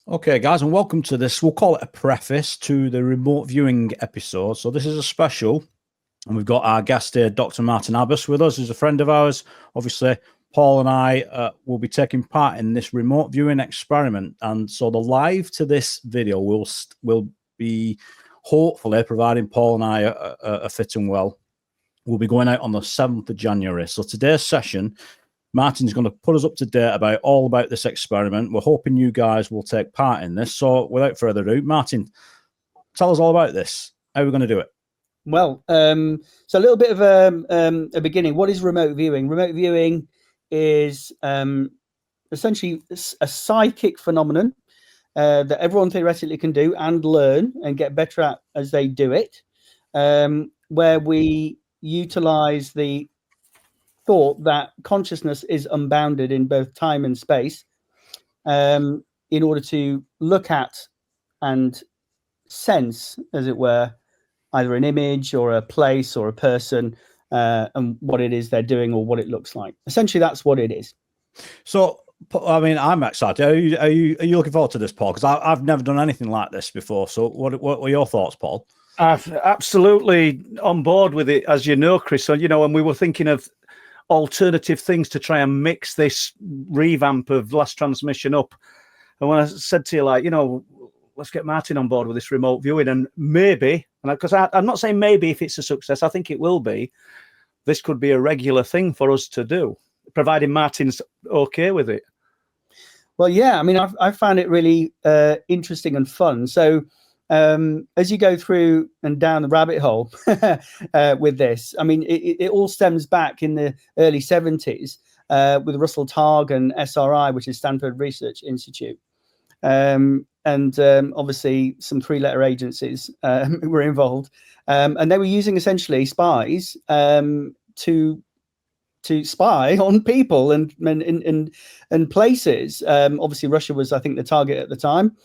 Okay, guys, and welcome to this. We'll call it a preface to the remote viewing episode. So this is a special, and we've got our guest here, Dr. Martin Abbas, with us. He's a friend of ours. Obviously, Paul and I will be taking part in this remote viewing experiment. And so the live to this video will be hopefully providing Paul and I are fit and well. We'll be going out on the 7th of January. So today's session, Martin's going to put us up to date all about this experiment. We're hoping you guys will take part in this. So without further ado, Martin, tell us all about this. How are we going to do it? Well, so a little bit of a beginning. What is remote viewing? Remote viewing is essentially a psychic phenomenon that everyone theoretically can do and learn and get better at as they do it, where we utilize the thought that consciousness is unbounded in both time and space, in order to look at and sense, as it were, either an image or a place or a person, and what it is they're doing or what it looks like. Essentially, that's what it is. So, I mean, I'm excited. Are you looking forward to this, Paul? Because I've never done anything like this before. So, what were your thoughts, Paul? I'm absolutely on board with it, as you know, Chris. So, when we were thinking of alternative things to try and mix this revamp of Last Transmission up, and when I said to you, let's get Martin on board with this remote viewing, and maybe, because I'm not saying maybe if it's a success, I think it will be, this could be a regular thing for us to do, providing Martin's okay with it. Well, yeah, I mean, I found it really interesting and fun. So as you go through and down the rabbit hole with this, I mean, it all stems back in the early 70s with Russell Targ and SRI, which is Stanford Research Institute. And obviously some three-letter agencies were involved. And they were using essentially spies to spy on people and places. Obviously, Russia was, I think, the target at the time.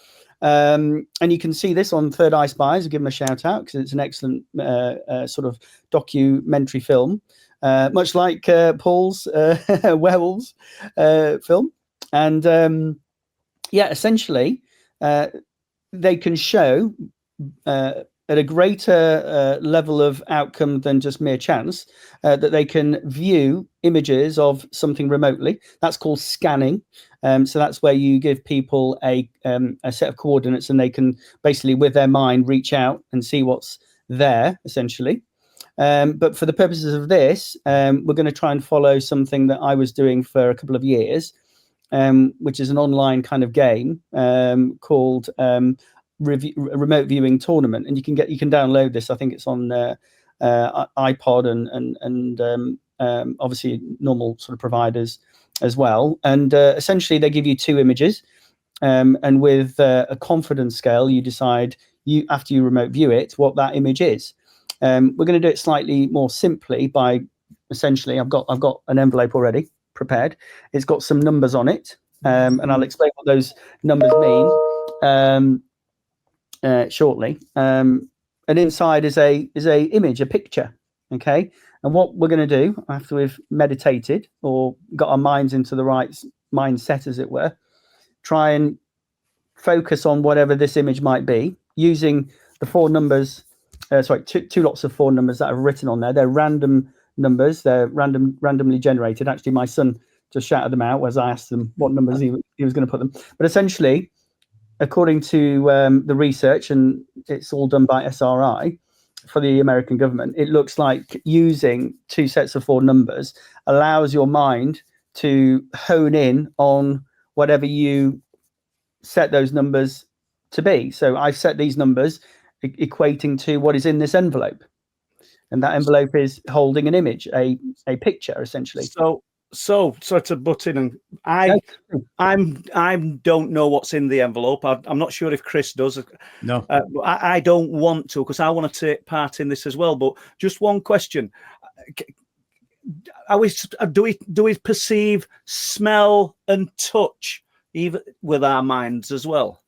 And you can see this on Third Eye Spies. I'll give them a shout out because it's an excellent sort of documentary film, much like Paul's Werewolves film. And yeah, essentially, they can show at a greater level of outcome than just mere chance, that they can view images of something remotely. That's called scanning. So that's where you give people a set of coordinates, and they can basically, with their mind, reach out and see what's there, essentially. But for the purposes of this, we're going to try and follow something that I was doing for a couple of years, which is an online kind of game called Remote Viewing Tournament, and you can download this. I think it's on iPod and obviously normal sort of providers as well. And essentially, they give you two images, and with a confidence scale, you decide after you remote view it what that image is. We're going to do it slightly more simply by essentially, I've got an envelope already prepared. It's got some numbers on it, and I'll explain what those numbers mean shortly. And inside is a image, a picture. Okay, and what we're going to do after we've meditated or got our minds into the right mindset, as it were, try and focus on whatever this image might be using the four numbers. Two lots of four numbers that are written on there. They're random numbers. They're randomly generated. Actually, my son just shouted them out as I asked them what numbers he was going to put them. But essentially, according to the research, and it's all done by SRI for the American government, it looks like using two sets of four numbers allows your mind to hone in on whatever you set those numbers to be. So I've set these numbers equating to what is in this envelope, and that envelope is holding an image, a picture, essentially. So to butt in, and I don't know what's in the envelope. I'm not sure if Chris does. No, I don't want to, because I want to take part in this as well. But just one question: do we perceive smell and touch even with our minds as well?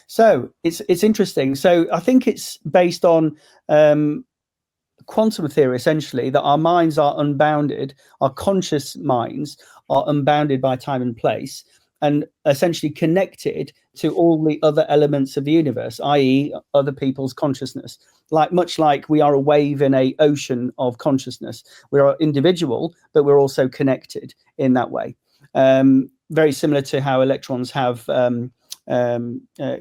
So it's interesting. So I think it's based on quantum theory, essentially, that our minds are unbounded, our conscious minds are unbounded by time and place, and essentially connected to all the other elements of the universe, i.e. other people's consciousness. Much like we are a wave in an ocean of consciousness. We are individual, but we're also connected in that way. Very similar to how electrons have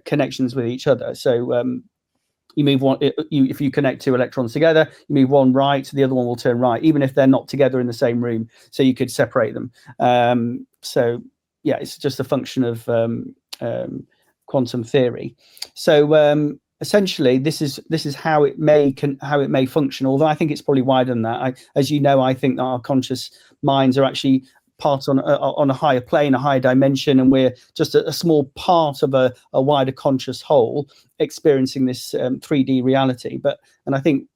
connections with each other. So you move one, if you connect two electrons together, you move one right, the other one will turn right, even if they're not together in the same room. So you could separate them. So yeah, it's just a function of quantum theory. So essentially, this is how it may function. Although I think it's probably wider than that. As you know, I think that our conscious minds are actually part on a higher plane, a higher dimension, and we're just a small part of a wider conscious whole experiencing this 3D reality. And I think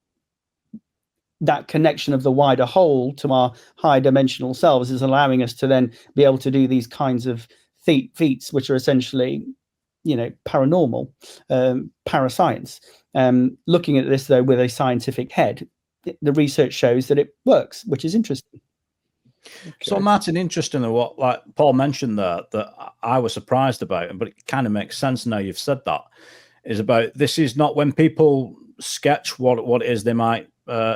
that connection of the wider whole to our high dimensional selves is allowing us to then be able to do these kinds of feats, which are essentially, paranormal, parascience. Looking at this though with a scientific head, the research shows that it works, which is interesting. Okay. So Martin, interestingly, what like Paul mentioned there that I was surprised about, but it kind of makes sense now you've said that, is about this is not when people sketch what it is they might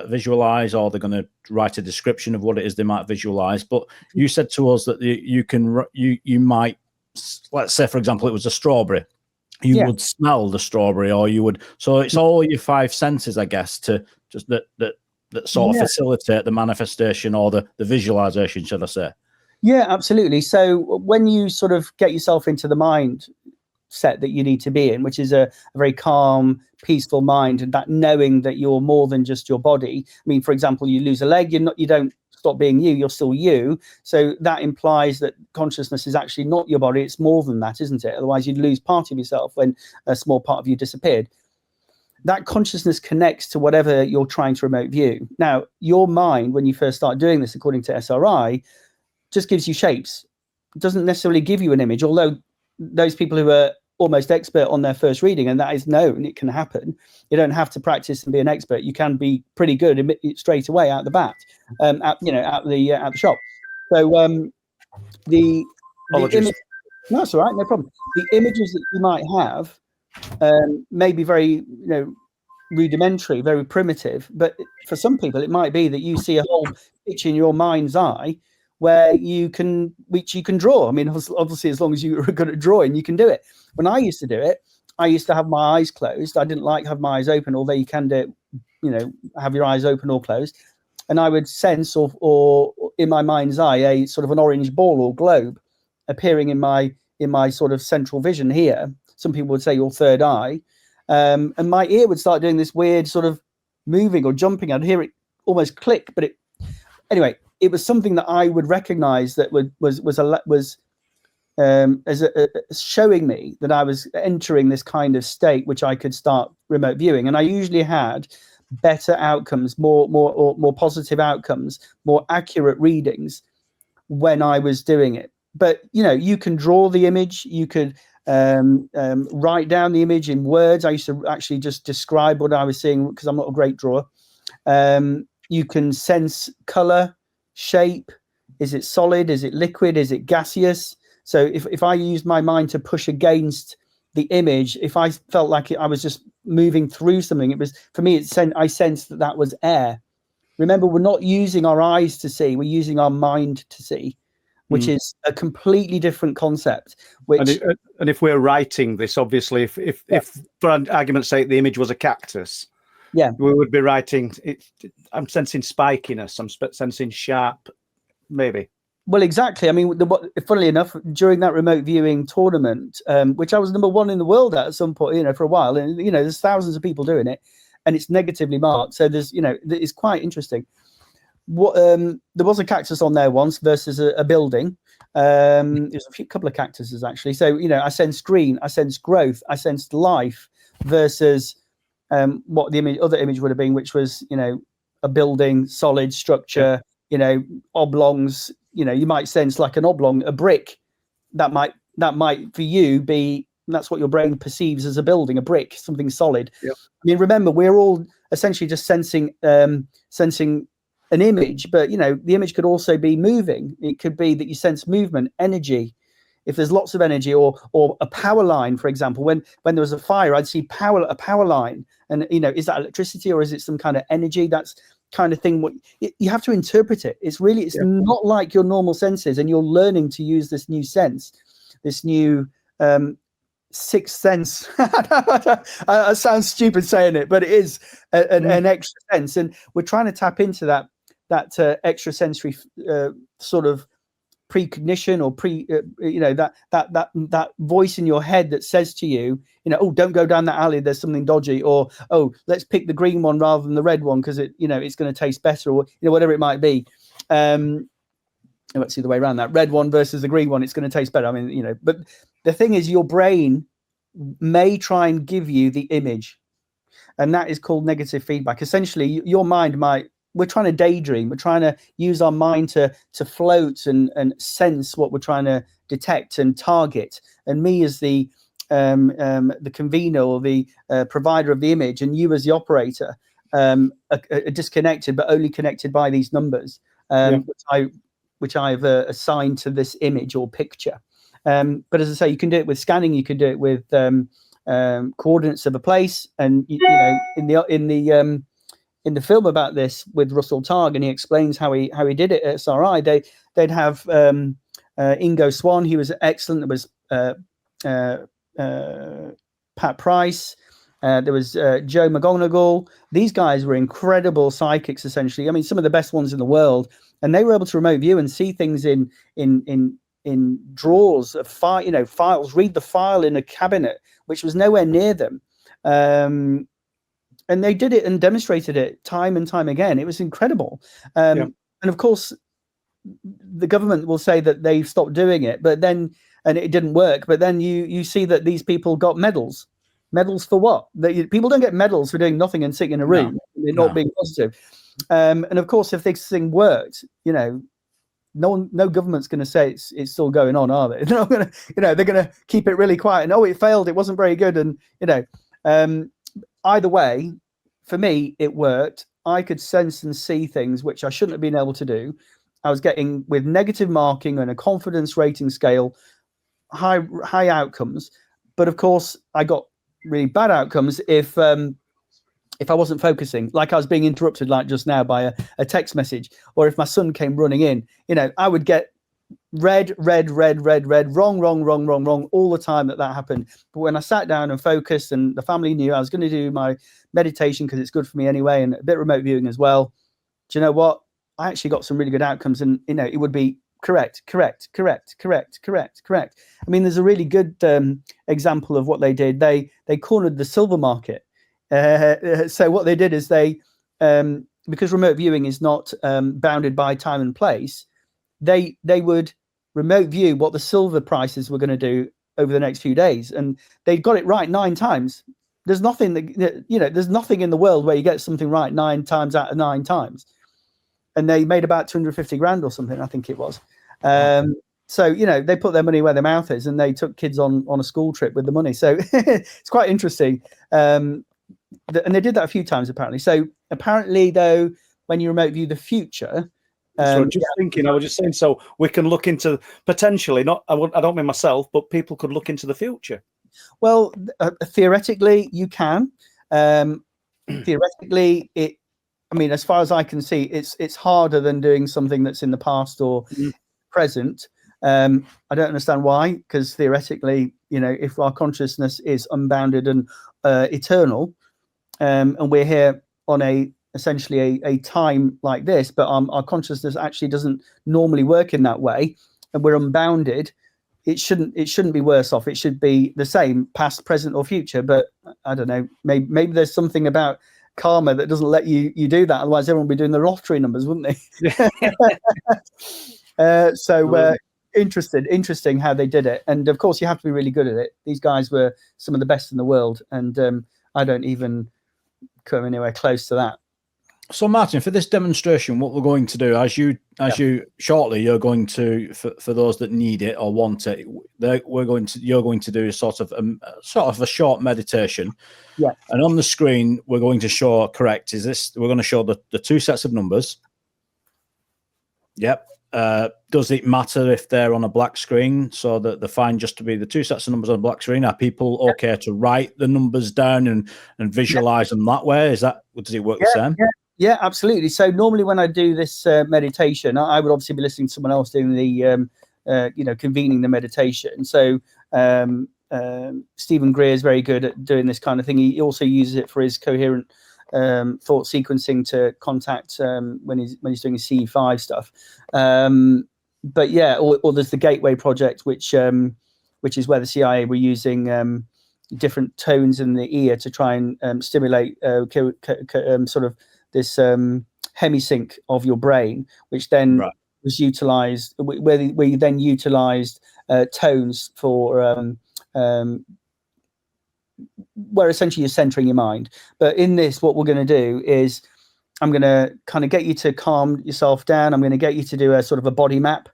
visualize, or they're going to write a description of what it is they might visualize. But you said to us that you might, let's say for example it was a strawberry, you would smell the strawberry, or you would, so it's all your five senses, I guess, to just that sort of facilitate the manifestation or the visualization, should I say? Yeah, absolutely. So when you sort of get yourself into the mind set that you need to be in, which is a very calm, peaceful mind, and that knowing that you're more than just your body. I mean, for example, you lose a leg, you don't stop being you're still you. So that implies that consciousness is actually not your body, it's more than that, isn't it? Otherwise you'd lose part of yourself when a small part of you disappeared. That consciousness connects to whatever you're trying to remote view. Now, your mind, when you first start doing this, according to SRI, just gives you shapes. It doesn't necessarily give you an image, although those people who are almost expert on their first reading, and that is known, it can happen. You don't have to practice and be an expert. You can be pretty good straight away out the bat, out the shop. So the image, no, that's all right, no problem. The images that you might have may be very rudimentary, very primitive, but for some people it might be that you see a whole picture in your mind's eye which you can draw. I mean, obviously as long as you're good at drawing, you can do it. When I used to do it, I used to have my eyes closed. I didn't like have my eyes open, although you can do it, have your eyes open or closed, and I would sense or in my mind's eye a sort of an orange ball or globe appearing in my sort of central vision here. Some people would say your third eye. And my ear would start doing this weird sort of moving or jumping. I'd hear it almost click, but anyway, it was something that I would recognize that was showing me that I was entering this kind of state which I could start remote viewing. And I usually had better outcomes, more positive outcomes, more accurate readings when I was doing it. But you can draw the image, you could write down the image in words. I used to actually just describe what I was seeing because I'm not a great drawer. You can sense color, shape. Is it solid? Is it liquid? Is it gaseous? So if I used my mind to push against the image, if I felt like I was just moving through something, it was, for me, I sensed that was air. Remember, we're not using our eyes to see, we're using our mind to see, which is a completely different concept. And if we're writing this, obviously, if for argument's sake, the image was a cactus, we would be writing it. I'm sensing spikiness. I'm sensing sharp, maybe. Well, exactly. I mean, funnily enough, during that remote viewing tournament, which I was number one in the world at some point, for a while, and there's thousands of people doing it, and it's negatively marked. So there's, it's quite interesting. There was a cactus on there once versus a building. There's a couple of cactuses actually. So I sensed green, I sensed growth, I sensed life versus what the other image would have been, which was a building, solid structure, oblongs. You might sense like an oblong, a brick. That might for you be, that's what your brain perceives as a building, a brick, something solid. Yep. I mean, remember, we're all essentially just sensing an image, but the image could also be moving. It could be that you sense movement, energy. if there's lots of energy, or a power line, for example, when there was a fire, I'd see a power line, and is that electricity or is it some kind of energy? That's kind of thing. What you have to interpret it. It's not like your normal senses, and you're learning to use this new sense, this new sixth sense. I sound stupid saying it, but it is an extra sense, and we're trying to tap into that extra sensory sort of precognition, or that voice in your head that says to you, oh, don't go down that alley, there's something dodgy, or oh, let's pick the green one rather than the red one because it's going to taste better, or whatever it might be. Let's see the way around that red one versus the green one, it's going to taste better. I mean, but the thing is, your brain may try and give you the image, and that is called negative feedback. Essentially, your mind we're trying to daydream. We're trying to use our mind to float and sense what we're trying to detect and target. And me as the convener, or the provider of the image, and you as the operator are disconnected, but only connected by these numbers, which I've assigned to this image or picture. But as I say, you can do it with scanning. You can do it with coordinates of a place, and in the film about this with Russell Targ, and he explains how he did it at SRI. They'd have Ingo Swan, he was excellent. There was Pat Price. There was Joe McGonigal. These guys were incredible psychics, essentially. I mean, some of the best ones in the world, and they were able to remote view and see things in drawers of files, read the file in a cabinet which was nowhere near them. And they did it and demonstrated it time and time again. It was incredible. And of course, the government will say that they've stopped doing it, and it didn't work. But then you see that these people got medals. Medals for what? People don't get medals for doing nothing and sitting in a room, not being positive. And of course, if this thing worked, no government's going to say it's still going on, are they? They're not going to, they're going to keep it really quiet. And it failed. It wasn't very good. And either way, for me, it worked. I could sense and see things which I shouldn't have been able to do. I was getting, with negative marking and a confidence rating scale, high outcomes. But of course, I got really bad outcomes if I wasn't focusing, like I was being interrupted, like just now, by a text message, or if my son came running in, I would get red, wrong all the time that happened. But when I sat down and focused, and the family knew I was going to do my meditation because it's good for me anyway, and a bit of remote viewing as well, do you know what? I actually got some really good outcomes, and it would be correct. I mean, there's a really good example of what they did. They cornered the silver market. So what they did is because remote viewing is not bounded by time and place, they would remote view what the silver prices were going to do over the next few days, and they got it right 9 times. There's nothing there's nothing in the world where you get something right 9 times out of 9 times, and they made about 250 grand or something, I think it was. So they put their money where their mouth is, and they took kids on a school trip with the money. So it's quite interesting. And they did that a few times apparently. So apparently, though, when you remote view the future. So just thinking, I was just saying, so we can look into potentially, I don't mean myself, but people could look into the future. Well, theoretically, you can. Theoretically, as far as I can see, it's harder than doing something that's in the past or present. I don't understand why, because theoretically, if our consciousness is unbounded and eternal, and we're here on essentially a time like this, but our consciousness actually doesn't normally work in that way, and we're unbounded, it shouldn't be worse off. It should be the same, past, present, or future. But I don't know, maybe there's something about karma that doesn't let you do that. Otherwise, everyone would be doing the lottery numbers, wouldn't they? Interesting how they did it. And of course, you have to be really good at it. These guys were some of the best in the world, and I don't even come anywhere close to that. So, Martin, for this demonstration, what we're going to do, as you shortly, you're going to, for those that need it or want it, you're going to do sort of a short meditation. Yeah. And on the screen, we're going to show, we're going to show the 2 sets of numbers. Yep. does it matter if they're on a black screen, so that they're fine just to be the two sets of numbers on a black screen? Are people okay to write the numbers down and visualize them that way? Does it work the same? Yeah, absolutely. So normally when I do this meditation, I would obviously be listening to someone else doing the, convening the meditation. So Stephen Greer is very good at doing this kind of thing. He also uses it for his coherent thought sequencing to contact when he's doing his CE5 stuff. But yeah, or there's the Gateway project, which is where the CIA were using different tones in the ear to try and stimulate sort of this hemisync of your brain, which then was utilized, where you then utilized tones for where essentially you're centering your mind. But in this, what we're going to do is I'm going to kind of get you to calm yourself down. I'm going to get you to do a sort of a body map,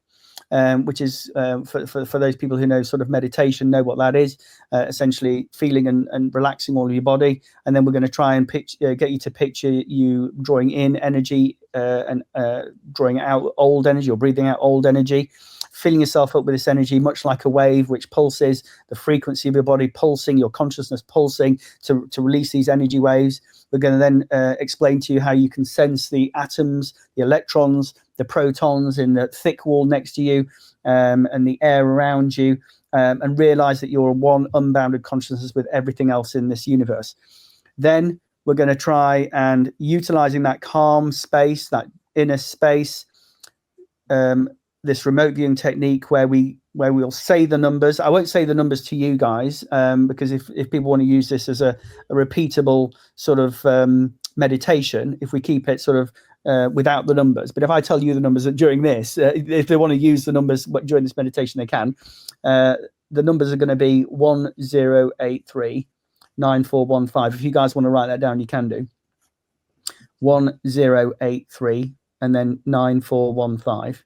which is for those people who know sort of meditation, know what that is, essentially feeling and relaxing all of your body. And then we're going to try and get you to picture you drawing in energy and drawing out old energy, or breathing out old energy, filling yourself up with this energy, much like a wave which pulses, the frequency of your body pulsing, your consciousness pulsing to release these energy waves. We're going to then explain to you how you can sense the atoms, the electrons, the protons in the thick wall next to you, and the air around you, and realize that you're one unbounded consciousness with everything else in this universe. Then we're going to try and utilizing that calm space, that inner space, this remote viewing technique where we'll say the numbers. I won't say the numbers to you guys, because if people want to use this as a repeatable sort of meditation, if we keep it sort of without the numbers. But if I tell you the numbers during this, if they want to use the numbers during this meditation, they can. The numbers are going to be 1083 9415. If you guys want to write that down, you can do 1083 and then 9415.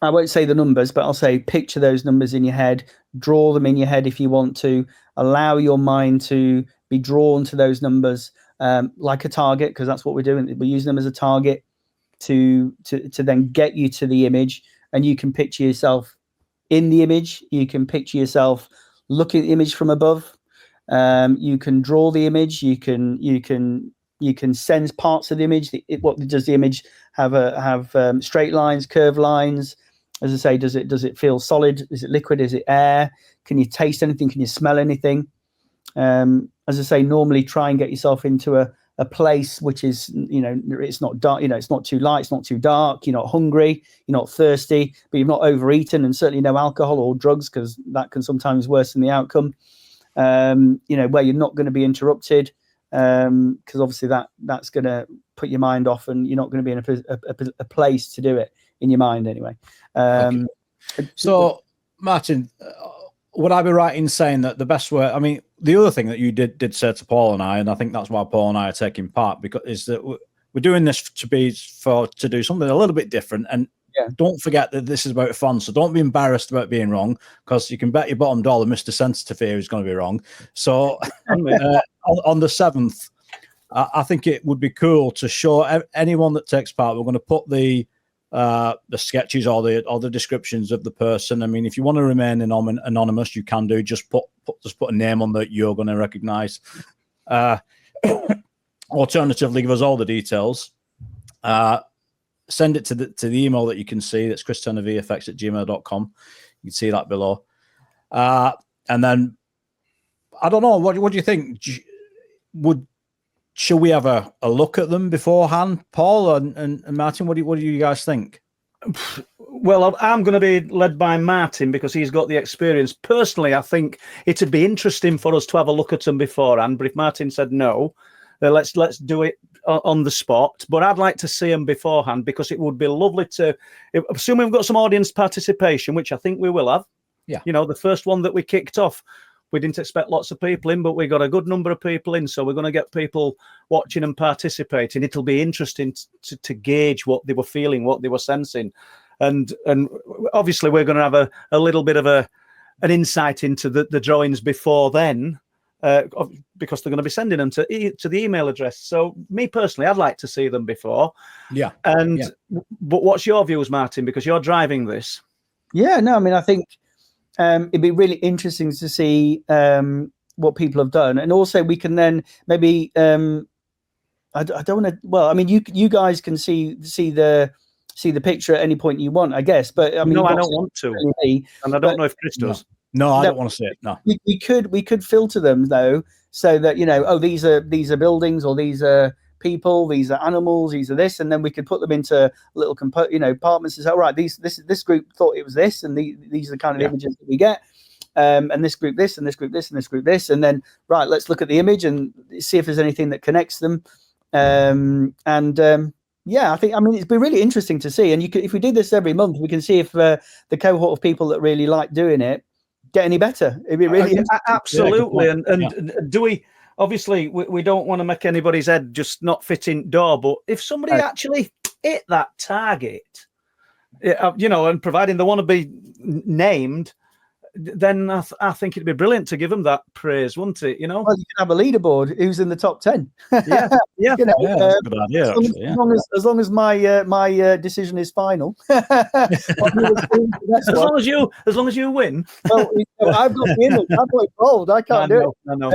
I won't say the numbers, but I'll say picture those numbers in your head, draw them in your head if you want to, allow your mind to be drawn to those numbers like a target, because that's what we're doing. We're using them as a target to then get you to the image, and you can picture yourself in the image. You can picture yourself looking at the image from above. You can draw the image. You can sense parts of the image. What does the image have? Straight lines, curved lines? As I say, does it feel solid? Is it liquid? Is it air? Can you taste anything? Can you smell anything? As I say, normally try and get yourself into a place which is, it's not dark, it's not too light, it's not too dark, you're not hungry, you're not thirsty, but you've not overeaten, and certainly no alcohol or drugs, because that can sometimes worsen the outcome. Where you're not going to be interrupted, because obviously that's going to put your mind off, and you're not going to be in a place to do it in your mind anyway. Okay. So, Martin, would I be right in saying that the best way? I mean, the other thing that you did say to Paul and I think that's why Paul and I are taking part, because is that we're doing this to do something a little bit different, and don't forget that this is about fun. So don't be embarrassed about being wrong, because you can bet your bottom dollar Mr. Sensitive here is going to be wrong. So on the 7th, I think it would be cool to show anyone that takes part. We're going to put the sketches or the descriptions of the person. I mean, if you want to remain anonymous, you can do. Just put a name on that you're going to recognize. Alternatively, give us all the details. Send it to the email that you can see. That's christurnervfx@gmail.com. You can see that below. And then I don't know. What do you think? Shall we have a look at them beforehand, Paul and Martin? What do you guys think? Well, I'm going to be led by Martin because he's got the experience. Personally, I think it'd be interesting for us to have a look at them beforehand. But if Martin said no, let's do it on the spot. But I'd like to see them beforehand, because it would be lovely to, assuming we've got some audience participation, which I think we will have. Yeah. The first one that we kicked off, we didn't expect lots of people in, but we got a good number of people in. So we're going to get people watching and participating. It'll be interesting to gauge what they were feeling, what they were sensing. And obviously we're going to have a little bit of an insight into the drawings before then. because they're going to be sending them to the email address. So me personally, I'd like to see them before. Yeah. But what's your views, Martin? Because you're driving this. Yeah, no, I mean, I think it'd be really interesting to see what people have done, and also we can then maybe I don't want to. Well, I mean, you guys can see the picture at any point you want, I guess. But I mean, no, I don't want to, and I don't know if Chris does. No, I don't want to see it. No, we could filter them though, so that these are buildings, or these are people, these are animals, these are this, and then we could put them into little compartments and say, all right, this group thought it was this, and these are the kind of images that we get, and this group this, and this group this, and this group this, and then right, let's look at the image and see if there's anything that connects them, yeah, I mean it'd be really interesting to see, and if we did this every month, we can see if the cohort of people that really like doing it get any better. It'd be really absolutely. And do we? Obviously, we don't want to make anybody's head just not fit in door. But if somebody actually hit that target, and providing they want to be named, then I think it'd be brilliant to give them that praise, wouldn't it? Well, you can have a leaderboard who's in the top 10. Yeah. That's a good idea. As long as my decision is final. as long as you win. Well, I've got the image. I've got it bold. I can't do it. I know.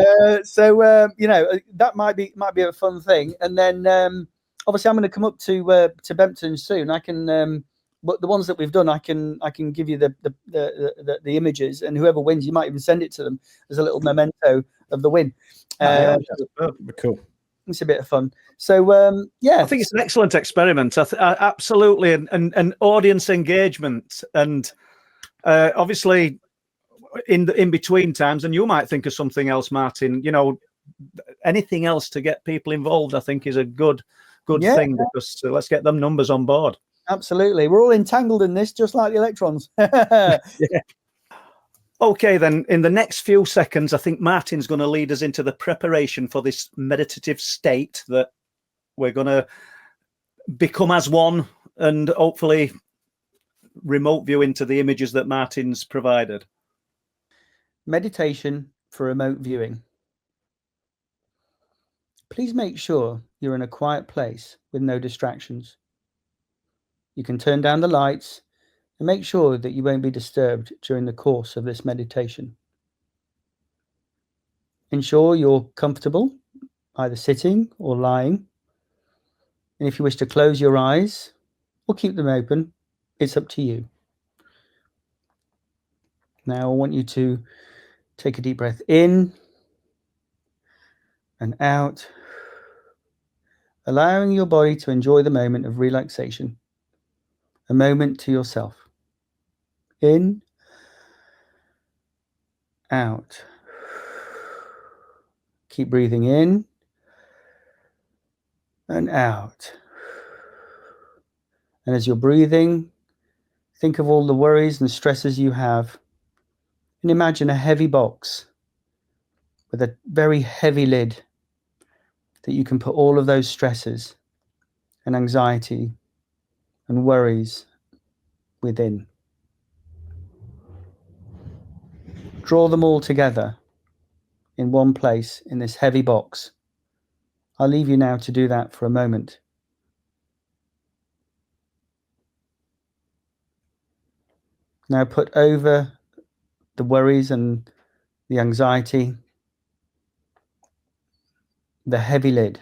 That might be a fun thing. And then obviously I'm going to come up to Bempton soon. I can. But the ones that we've done, I can give you the images, and whoever wins, you might even send it to them as a little memento of the win. Cool. It's a bit of fun. So I think it's an excellent experiment. Absolutely, and audience engagement, and obviously in between times. And you might think of something else, Martin. Anything else to get people involved, I think, is a good thing, because let's get them numbers on board. Absolutely. We're all entangled in this, just like the electrons. Okay, then in the next few seconds, I think Martin's going to lead us into the preparation for this meditative state that we're going to become as one, and hopefully remote view into the images that Martin's provided. Meditation for remote viewing. Please make sure you're in a quiet place with no distractions. You can turn down the lights and make sure that you won't be disturbed during the course of this meditation. Ensure you're comfortable, either sitting or lying. And if you wish to close your eyes or keep them open, it's up to you. Now I want you to take a deep breath in and out, allowing your body to enjoy the moment of relaxation. A moment to yourself. In, out. Keep breathing in and out. And as you're breathing, think of all the worries and stresses you have, and imagine a heavy box with a very heavy lid that you can put all of those stresses and anxiety and worries within. Draw them all together in one place in this heavy box. I'll leave you now to do that for a moment. Now put over the worries and the anxiety the heavy lid,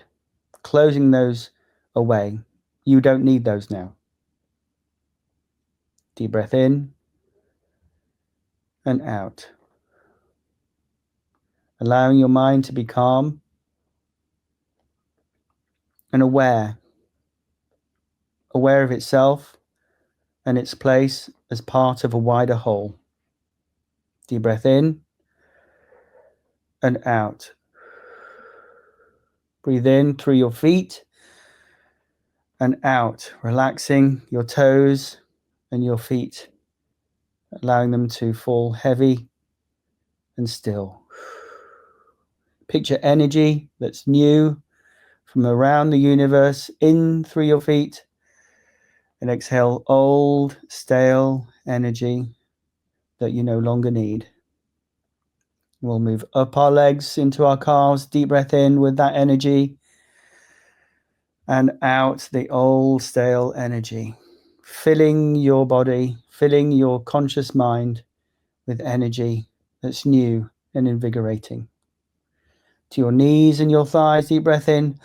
closing those away. You don't need those now. Deep breath in and out. Allowing your mind to be calm and aware of itself and its place as part of a wider whole. Deep breath in and out. Breathe in through your feet and out, relaxing your toes and your feet, allowing them to fall heavy and still. Picture energy that's new from around the universe in through your feet, and exhale old, stale energy that you no longer need. We'll move up our legs into our calves. Deep breath in with that energy. And out the old stale energy. Filling your body, filling your conscious mind with energy that's new and invigorating. To your knees and your thighs, deep breath in.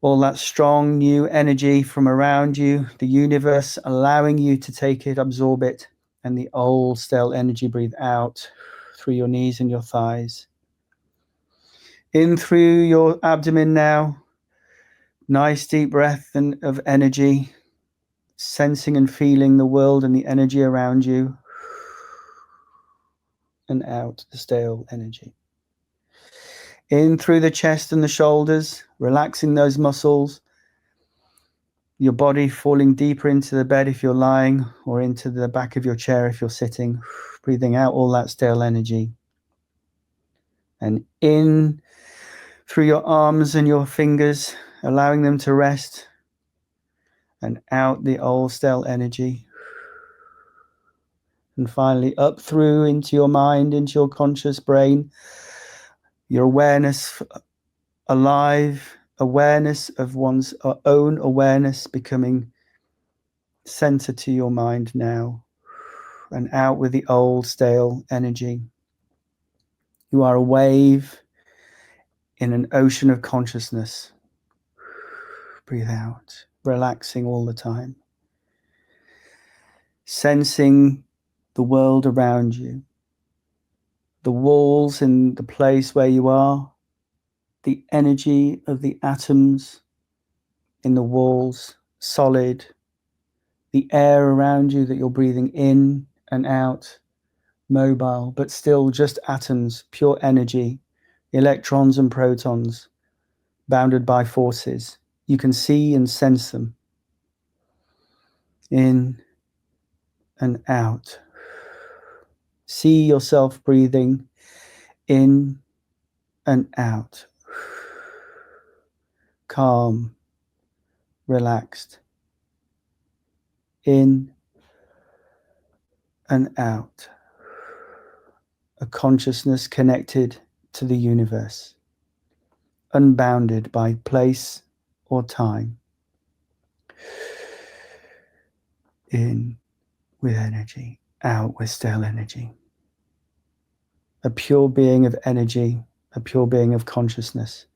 All that strong new energy from around you, the universe allowing you to take it, absorb it, and the old stale energy breathe out through your knees and your thighs. In through your abdomen now. Nice deep breath of energy, sensing and feeling the world and the energy around you. And out the stale energy. In through the chest and the shoulders, relaxing those muscles. Your body falling deeper into the bed if you're lying, or into the back of your chair if you're sitting. Breathing out all that stale energy. And in through your arms and your fingers, allowing them to rest. And out the old stale energy. And finally up through into your mind, into your conscious brain. Your awareness alive, awareness of one's own awareness becoming center to your mind now. And out with the old stale energy. You are a wave in an ocean of consciousness. Breathe out, relaxing all the time. Sensing the world around you. The walls in the place where you are. The energy of the atoms in the walls, solid. The air around you that you're breathing in and out, mobile, but still just atoms, pure energy, electrons and protons, bounded by forces. You can see and sense them. In and out. See yourself breathing in and out. Calm, relaxed. In and out. A consciousness connected to the universe, unbounded by place or time. In with energy, out with stale energy. A pure being of energy, a pure being of consciousness.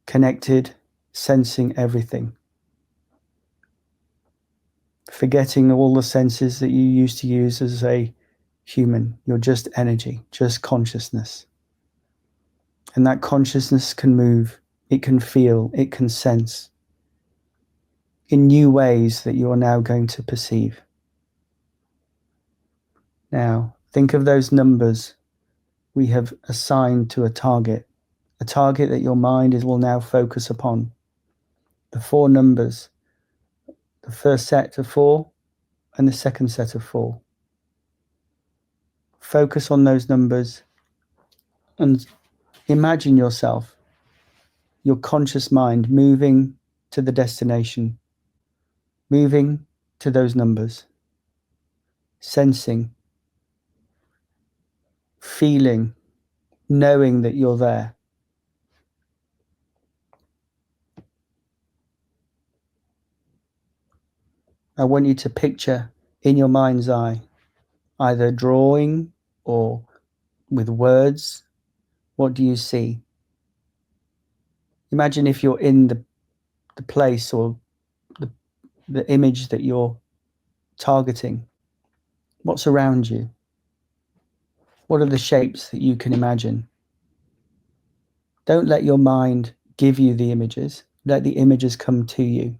Connected, sensing everything. Forgetting all the senses that you used to use as a human. You're just energy, just consciousness. And that consciousness can move, it can feel, it can sense in new ways that you are now going to perceive. Now, think of those numbers we have assigned to a target that your mind will now focus upon. The 4 numbers, the first set of 4 and the second set of 4. Focus on those numbers and imagine yourself, your conscious mind moving to the destination, moving to those numbers, sensing, feeling, knowing that you're there. I want you to picture in your mind's eye, either drawing or with words, what do you see? Imagine if you're in the place or the image that you're targeting. What's around you? What are the shapes that you can imagine? Don't let your mind give you the images. Let the images come to you.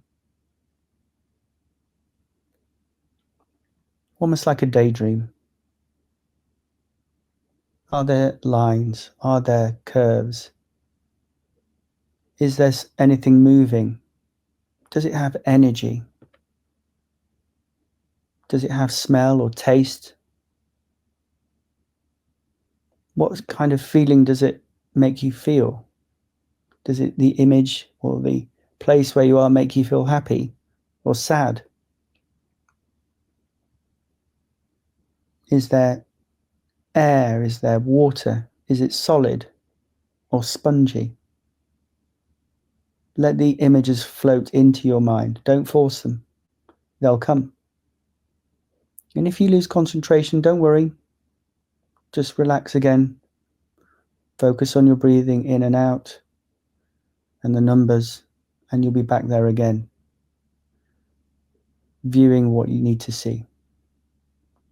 Almost like a daydream. Are there lines? Are there curves? Is there anything moving? Does it have energy? Does it have smell or taste? What kind of feeling does it make you feel? Does it, the image or the place where you are, make you feel happy or sad? Is there air? Is there water? Is it solid or spongy? Let the images float into your mind. Don't force them. They'll come. And if you lose concentration, don't worry. Just relax again. Focus on your breathing in and out and the numbers, and you'll be back there again, viewing what you need to see,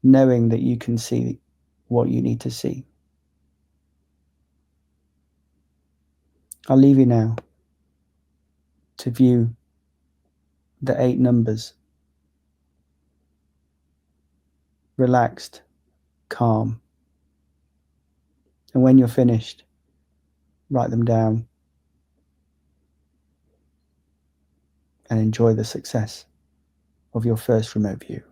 knowing that you can see what you need to see. I'll leave you now to view the 8 numbers. Relaxed, calm. And when you're finished, write them down and enjoy the success of your first remote view.